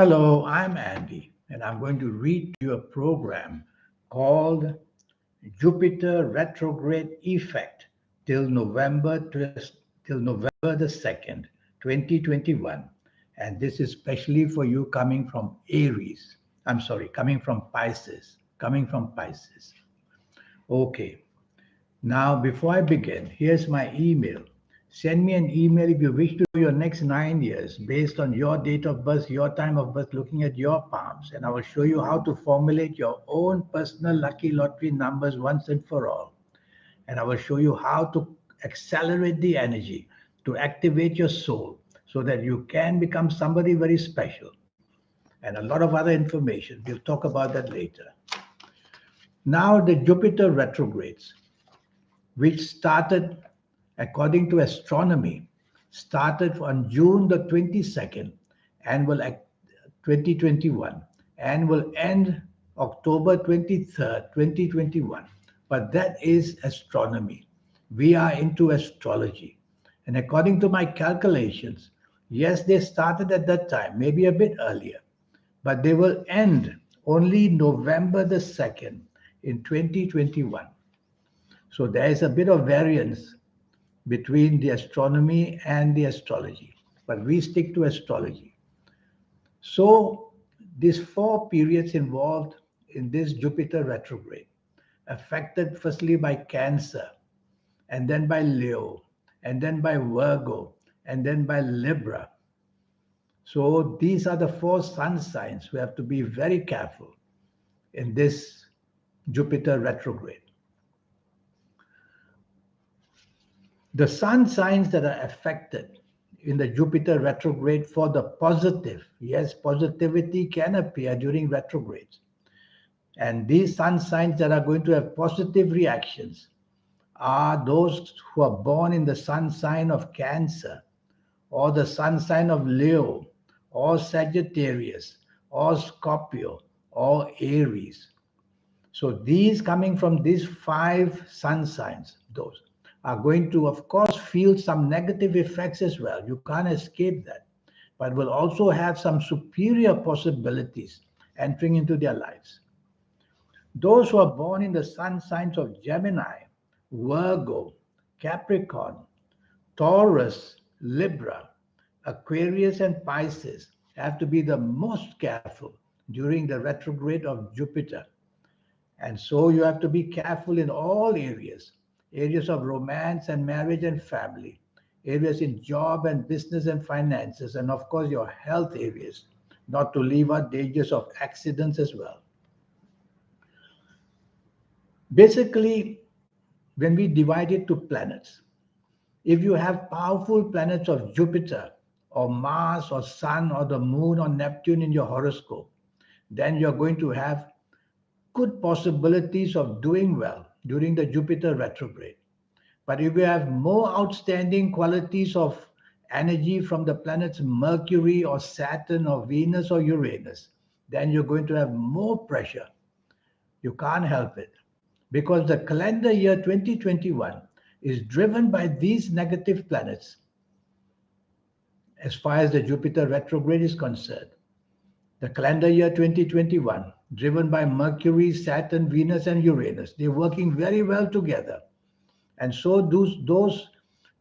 Hello, I'm Andy, and I'm going to read to you a program called Jupiter Retrograde Effect till November the 2nd, 2021. And this is especially for you coming from Aries. I'm sorry, coming from Pisces. Coming from Pisces. Okay. Now, before I begin, here's my email. Send me an email if you wish to know your next 9 years based on your date of birth, your time of birth, looking at your palms, and I will show you how to formulate your own personal lucky lottery numbers once and for all. And I will show you how to accelerate the energy to activate your soul so that you can become somebody very special. And a lot of other information. We'll talk about that later. Now, the Jupiter retrogrades, which started, according to astronomy, started on June the 22nd and will 2021 and will end October 23rd, 2021. But that is astronomy. We are into astrology. And according to my calculations, yes, they started at that time, maybe a bit earlier, but they will end only November the 2nd in 2021. So there is a bit of variance between the astronomy and the astrology, but we stick to astrology. So these four periods involved in this Jupiter retrograde, affected firstly by Cancer, and then by Leo, and then by Virgo, and then by Libra. So these are the four sun signs. We have to be very careful in this Jupiter retrograde. The sun signs that are affected in the Jupiter retrograde for the positive, yes, positivity can appear during retrogrades. And these sun signs that are going to have positive reactions are those who are born in the sun sign of Cancer, or the sun sign of Leo, or Sagittarius, or Scorpio, or Aries. So these coming from these five sun signs, those are going to, of course, feel some negative effects as well. You can't escape that, but will also have some superior possibilities entering into their lives. Those who are born in the sun signs of Gemini, Virgo, Capricorn, Taurus, Libra, Aquarius, and Pisces have to be the most careful during the retrograde of Jupiter. And so you have to be careful in all areas of romance and marriage and family, areas in job and business and finances, and of course your health areas, not to leave out dangers of accidents as well. Basically, when we divide it to planets, if you have powerful planets of Jupiter or Mars or Sun or the Moon or Neptune in your horoscope, then you're going to have good possibilities of doing well during the Jupiter retrograde. But if you have more outstanding qualities of energy from the planets Mercury or Saturn or Venus or Uranus, then you're going to have more pressure. You can't help it because the calendar year 2021 is driven by these negative planets as far as the Jupiter retrograde is concerned. The calendar year 2021, driven by Mercury, Saturn, Venus, and Uranus, they're working very well together. And so those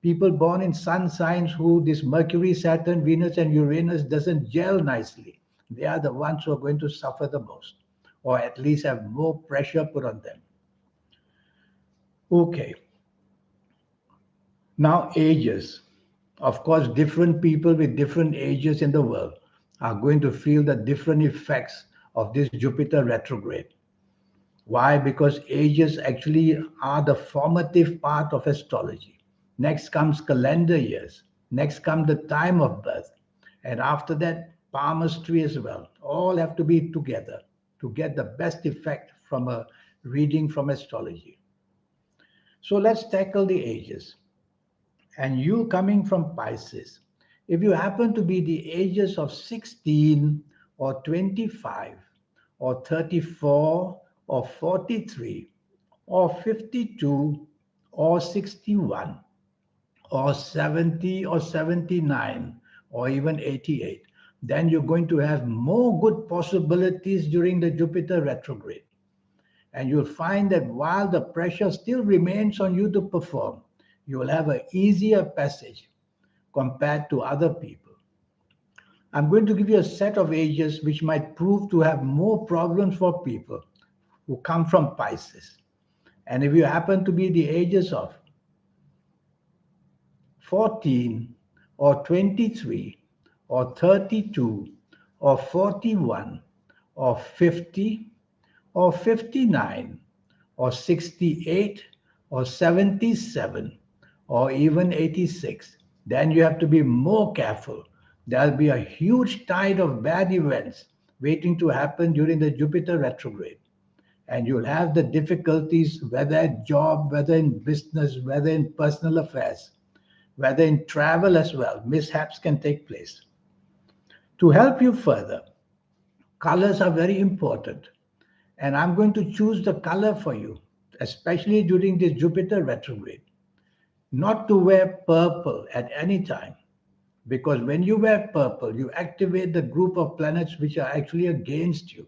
people born in sun signs who this Mercury, Saturn, Venus, and Uranus doesn't gel nicely, they are the ones who are going to suffer the most, or at least have more pressure put on them. Okay. Now, ages. Of course, different people with different ages in the world are going to feel the different effects of this Jupiter retrograde. Why? Because ages actually are the formative part of astrology. Next comes calendar years. Next comes the time of birth. And after that, palmistry as well. All have to be together to get the best effect from a reading from astrology. So let's tackle the ages. And you coming from Pisces, if you happen to be the ages of 16 or 25 or 34 or 43 or 52 or 61 or 70 or 79 or even 88, then you're going to have more good possibilities during the Jupiter retrograde. And you'll find that while the pressure still remains on you to perform, you will have an easier passage compared to other people. I'm going to give you a set of ages which might prove to have more problems for people who come from Pisces. And if you happen to be the ages of 14 or 23 or 32 or 41 or 50 or 59 or 68 or 77 or even 86, then you have to be more careful. There'll be a huge tide of bad events waiting to happen during the Jupiter retrograde. And you'll have the difficulties, whether at job, whether in business, whether in personal affairs, whether in travel as well. Mishaps can take place. To help you further, colors are very important. And I'm going to choose the color for you, especially during this Jupiter retrograde. Not to wear purple at any time, because when you wear purple, you activate the group of planets which are actually against you.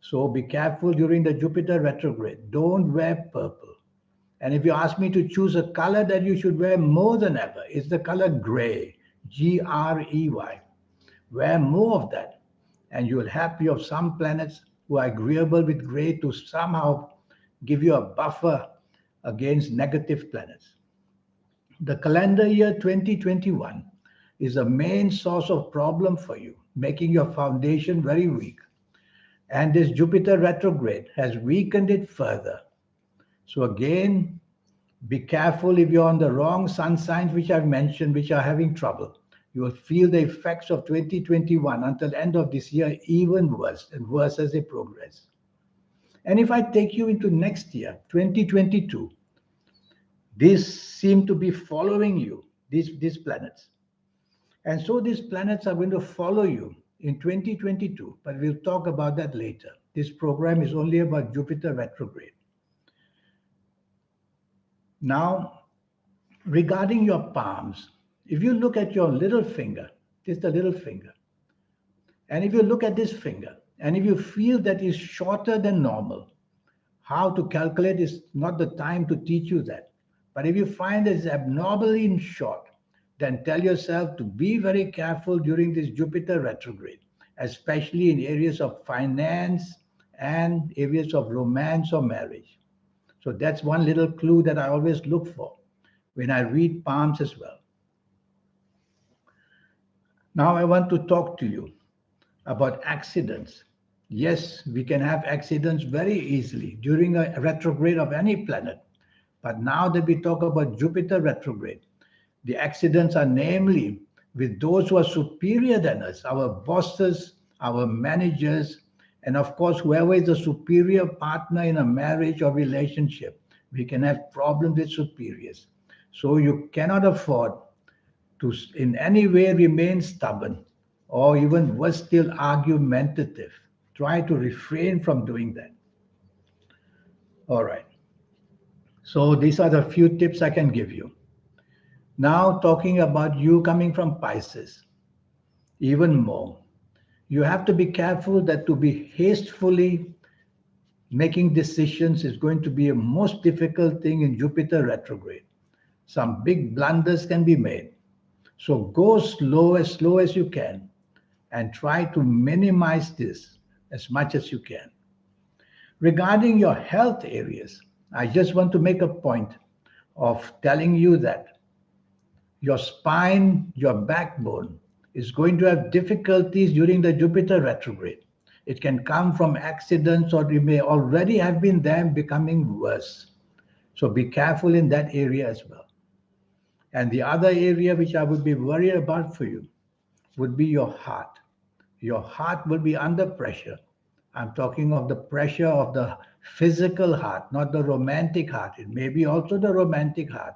So be careful during the Jupiter retrograde. Don't wear purple. And if you ask me to choose a color that you should wear more than ever, it's the color gray, Grey. Wear more of that, and you will have your some planets who are agreeable with gray to somehow give you a buffer against negative planets. The calendar year 2021 is a main source of problem for you, making your foundation very weak. And this Jupiter retrograde has weakened it further. So again, be careful if you're on the wrong sun signs, which I've mentioned, which are having trouble. You will feel the effects of 2021 until the end of this year even worse and worse as they progress. And if I take you into next year, 2022, these seem to be following you, these planets. And so these planets are going to follow you in 2022, but we'll talk about that later. This program is only about Jupiter retrograde. Now, regarding your palms, if you look at your little finger, this is the little finger, and if you look at this finger, and if you feel that it's shorter than normal, how to calculate is not the time to teach you that. But if you find that it's abnormally short, then tell yourself to be very careful during this Jupiter retrograde, especially in areas of finance and areas of romance or marriage. So that's one little clue that I always look for when I read palms as well. Now I want to talk to you about accidents. Yes, we can have accidents very easily during a retrograde of any planet. But now that we talk about Jupiter retrograde, the accidents are namely with those who are superior than us, our bosses, our managers, and of course, whoever is a superior partner in a marriage or relationship. We can have problems with superiors. So you cannot afford to in any way remain stubborn or even worse still argumentative. Try to refrain from doing that. All right. So these are the few tips I can give you. Now talking about you coming from Pisces, even more. You have to be careful that to be hastily making decisions is going to be a most difficult thing in Jupiter retrograde. Some big blunders can be made. So go slow as you can and try to minimize this as much as you can. Regarding your health areas, I just want to make a point of telling you that your spine, your backbone is going to have difficulties during the Jupiter retrograde. It can come from accidents or it may already have been there and becoming worse. So be careful in that area as well. And the other area which I would be worried about for you would be your heart. Your heart will be under pressure. I'm talking of the pressure of the physical heart, not the romantic heart. It may be also the romantic heart,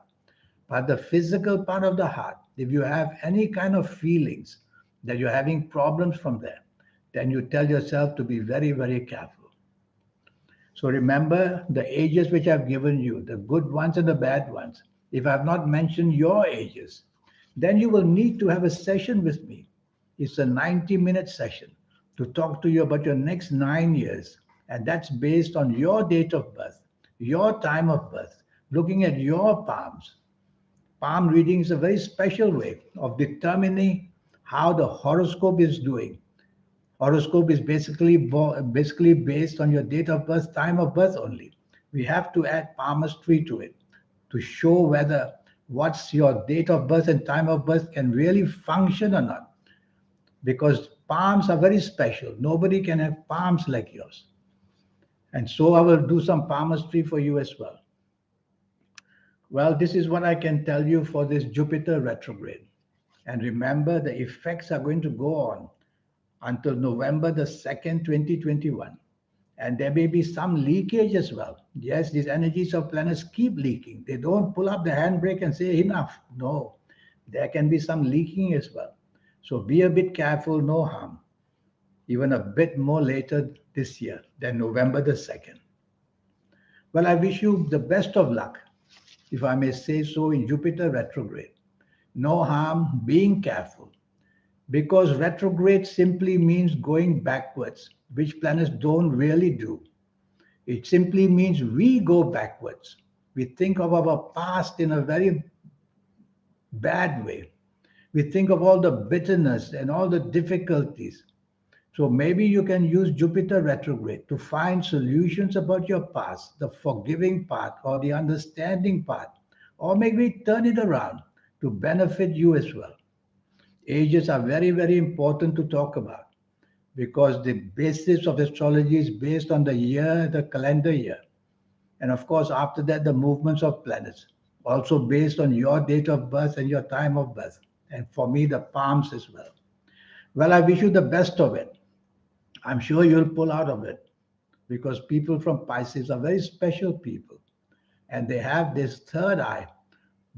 but the physical part of the heart. If you have any kind of feelings that you're having problems from there, then you tell yourself to be very, very careful. So remember the ages which I've given you, the good ones and the bad ones. If I've not mentioned your ages, then you will need to have a session with me It's a 90-minute session to talk to you about your next 9 years. And that's based on your date of birth, your time of birth, looking at your palms. Palm reading is a very special way of determining how the horoscope is doing. Horoscope is basically based on your date of birth, time of birth only. We have to add palmistry to it to show whether what's your date of birth and time of birth can really function or not. Because palms are very special. Nobody can have palms like yours. And so I will do some palmistry for you as well. Well, this is what I can tell you for this Jupiter retrograde. And remember, the effects are going to go on until November the 2nd, 2021. And there may be some leakage as well. Yes, these energies of planets keep leaking. They don't pull up the handbrake and say enough. No, there can be some leaking as well. So be a bit careful, no harm. Even a bit more later this year than November the 2nd. Well, I wish you the best of luck, if I may say so, in Jupiter retrograde. No harm, being careful. Because retrograde simply means going backwards, which planets don't really do. It simply means we go backwards. We think of our past in a very bad way. We think of all the bitterness and all the difficulties. So maybe you can use Jupiter retrograde to find solutions about your past, the forgiving part or the understanding part, or maybe turn it around to benefit you as well. Ages are very, very important to talk about because the basis of astrology is based on the year, the calendar year. And of course, after that, the movements of planets, also based on your date of birth and your time of birth. And for me, the palms as well. Well, I wish you the best of it. I'm sure you'll pull out of it because people from Pisces are very special people and they have this third eye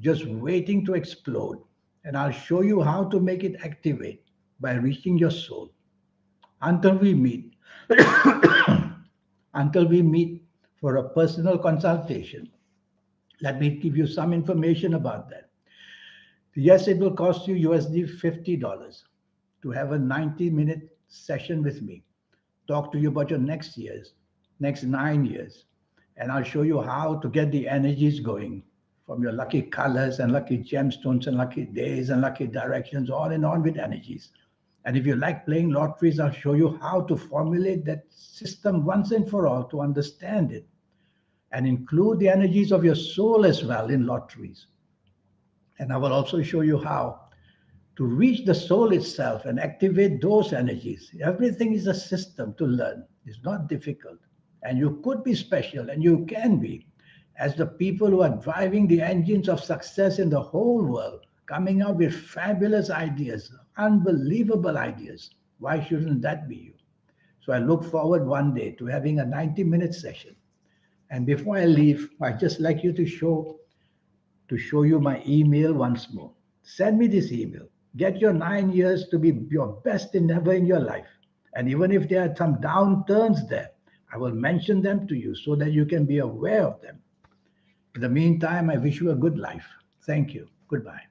just waiting to explode. And I'll show you how to make it activate by reaching your soul. Until we meet, until we meet for a personal consultation, let me give you some information about that. Yes, it will cost you USD $50 to have a 90-minute session with me. Talk to you about your next 9 years. And I'll show you how to get the energies going from your lucky colors and lucky gemstones and lucky days and lucky directions, on and on with energies. And if you like playing lotteries, I'll show you how to formulate that system once and for all to understand it and include the energies of your soul as well in lotteries. And I will also show you how to reach the soul itself and activate those energies. Everything is a system to learn. It's not difficult. And you could be special, and you can be, as the people who are driving the engines of success in the whole world, coming up with fabulous ideas, unbelievable ideas. Why shouldn't that be you? So I look forward one day to having a 90-minute session. And before I leave, I'd just like you to show you my email once more. Send me this email. Get your 9 years to be your best endeavor in your life. And even if there are some downturns there, I will mention them to you so that you can be aware of them. In the meantime, I wish you a good life. Thank you. Goodbye.